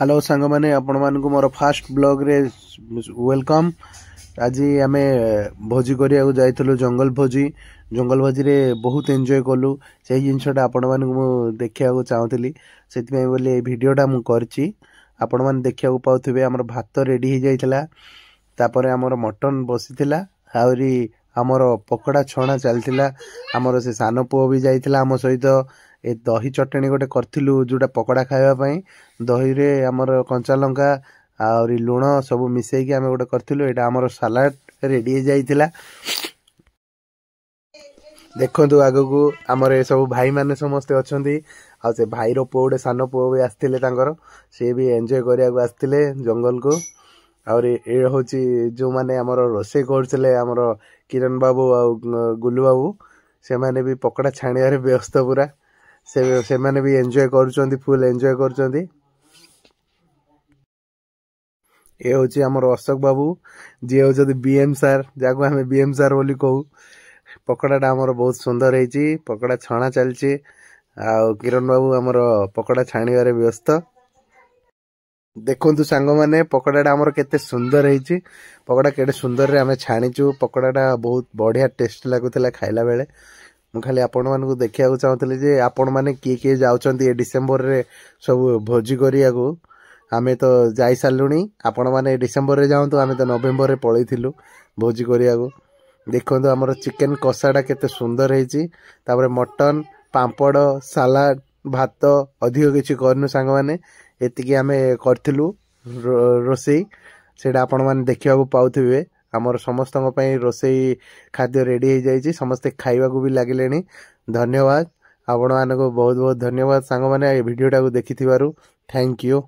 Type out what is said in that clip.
Hello सांग मैंने आपण मानक मोर फास्ट ब्लॉग रे वेलकम। आज आम भोजी करिया जाइलु जंगल भोजी रे बहुत एंजॉय कलु से जिनसा आपण मानक देखा चाहूली से बोले भिडटा मुझे आपण मैंने देखा पाथे। आमर भात रेडी हो जाता तापर आमर मटन बसी आहरी आमर पकड़ा छणा चलता। आमर से सान पुओ भी जाइला आम सहित ए दही चटणी गोटे करथिलु जोटा पकड़ा खाइबा दही रे आमर कंचा लंका आउरी लुण सब मिसेकी आम गोटे करथिलु। एटा आमर सलाड रेडी हो जाइला। देखंतु आगकू आमर ए सब भाई माने समस्ते अछंती आ से भाई रो पुओ सान पुओ भी आस्थिले तांकर से भी एंजॉय करिया आस्थिले जंगल को। और ये हूँ जो मैंने आमर रोसे करते आमर किरण बाबू आ गुलू बाबू से माने भी पकड़ा छाणियारे व्यस्त पूरा से माने भी एंजॉय करुँच फुल एंजॉय करुँच। ये हूँ आमर अशोक बाबू जी हूँ बीएम सार जहाँ आम बीएम सार बोली कहू। पकड़ाटा आमर बहुत सुंदर है पकड़ा छणा चलची आ किरण बाबू आमर पकड़ा छाणियारे व्यस्त। देखु सांग मैंने पकड़ाटा आमर केते सुंदर है पकड़ा केटे सुंदर रे आमे छाणीचु पकड़ाटा बहुत बढ़िया टेस्ट लगुला खाइला बेले। मु खाली आपण मानकु देखिया चाहूली जे आपण माने किए जाउचंती ए डिसेंबर रे सब भोजी करिया को। आमे तो जाई सालुनी आपण माने डिसेंबर रे जाउंतु आमे तो नवेम्बर रे पळैथिलु भोजी करिया को। देखंतु हमर चिकन कसाटा केते सुंदर है तापर मटन पांपड़ सलाड भात अधिक किछि करनु सांग माने एतिकी आमे करथिलु रोसई सेटा आपण माने देखिया को पाउथिबे। आमर समस्त रोसई खाद्य रेडी हो जाइए समस्ते खाइबा को भी लगिले। धन्यवाद आपण मानको बहुत बहुत धन्यवाद सांग माने भिडियोटा को देखि थैंक यू।